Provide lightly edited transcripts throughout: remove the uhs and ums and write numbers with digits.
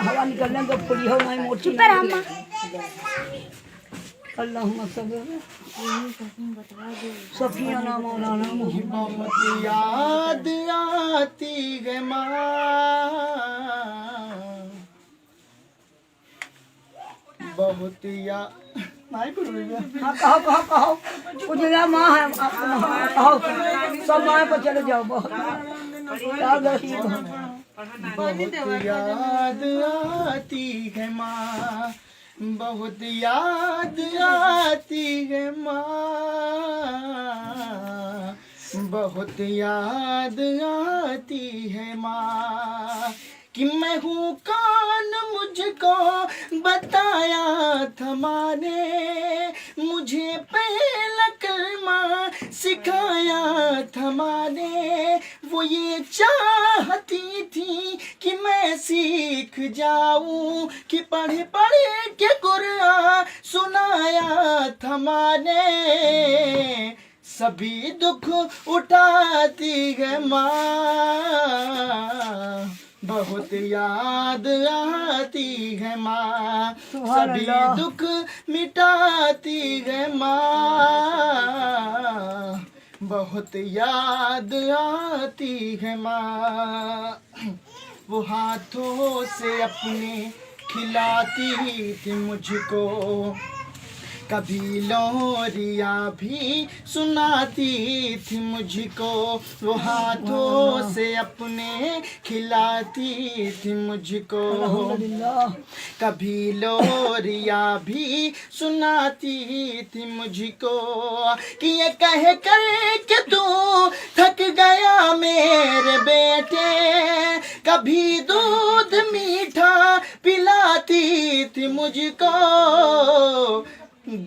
हवा निकलने तो फुली हो नहीं मोटी चुप रह अम्मा। अल्लाहुम्मा सफिया ना मौलाना मोहम्मद। बहुत याद आती है माँ, बहुत याद नहीं पड़ेगा। हाँ कहो कुछ ना माँ है कहो सब माँ पर चले जाओ। बहुत याद आती है बहुत याद आती है माँ, बहुत याद आती है माँ, बहुत याद आती है माँ, कि मैं हूँ कौन मुझको बताया था माँ ने, मुझे पहला कलमा सिखाया था माँ ने, वो ये चाहती थी कि मैं सीख जाऊं, कि पढ़े पढ़े के कुरान सुनाया था माँ ने, सभी दुख उठाती है माँ, बहुत याद आती है माँ, सभी दुख मिटाती है माँ, बहुत याद आती है माँ, वो हाथों से अपने खिलाती थी मुझको, कभी लोरिया भी सुनाती थी मुझको, वो हाथों से अपने खिलाती थी मुझको, कभी लोरिया भी सुनाती थी मुझको, कि ये कह कर के तू थक गया मेरे बेटे, कभी दूध मीठा पिलाती थी मुझको,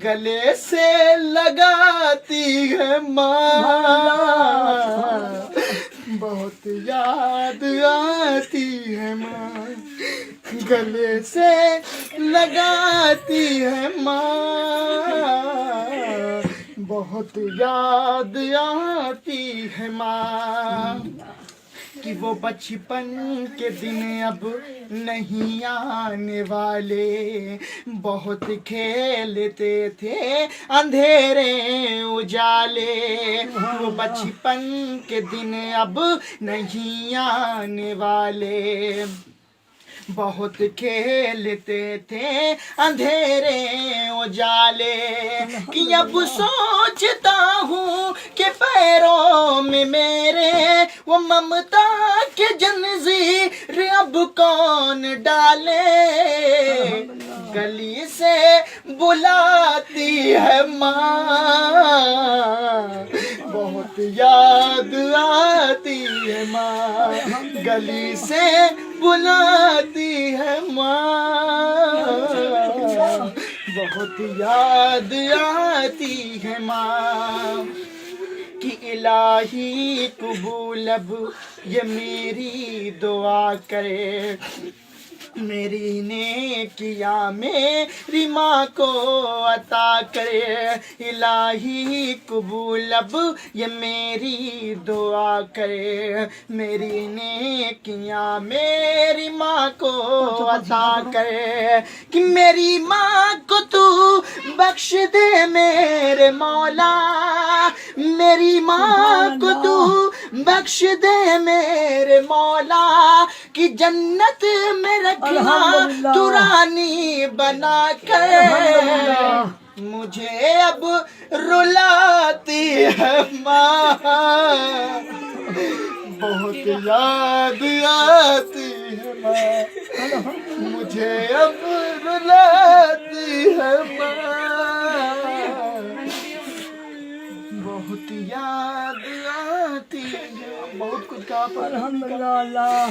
गले से लगाती है माँ, बहुत याद आती है माँ, गले से लगाती है माँ, बहुत याद आती है माँ, कि वो बचपन के दिन अब नहीं आने वाले, बहुत खेलते थे अंधेरे उजाले, वो बचपन के दिन अब नहीं आने वाले, बहुत खेलते थे अंधेरे उजाले, कि अब सोचता हूँ कि पैरों में मेरे वो ममता के जंजीर अब कौन डाले, गली से बुलाती है माँ, बहुत याद आती है माँ, गली से बुलाती है माँ, बहुत याद आती है माँ, कि इलाही कबूल अब ये मेरी दुआ करे, मेरी नेकिया मेरी माँ को अता करे, इलाही कबूल अब ये मेरी दुआ करे, मेरी नेकिया मेरी माँ को अता करे, कि मेरी माँ को तू बख्श दे मेरे मौला, मेरी माँ को तू बख्श दे मेरे मौला, कि जन्नत में रखना तू रानी बना कर, मुझे अब रुलाती है माँ, बहुत याद आती है माँ, मुझे अब रुलाती है माँ, बहुत याद आती है, बहुत कुछ कहा पर अल्हम्दुलिल्लाह।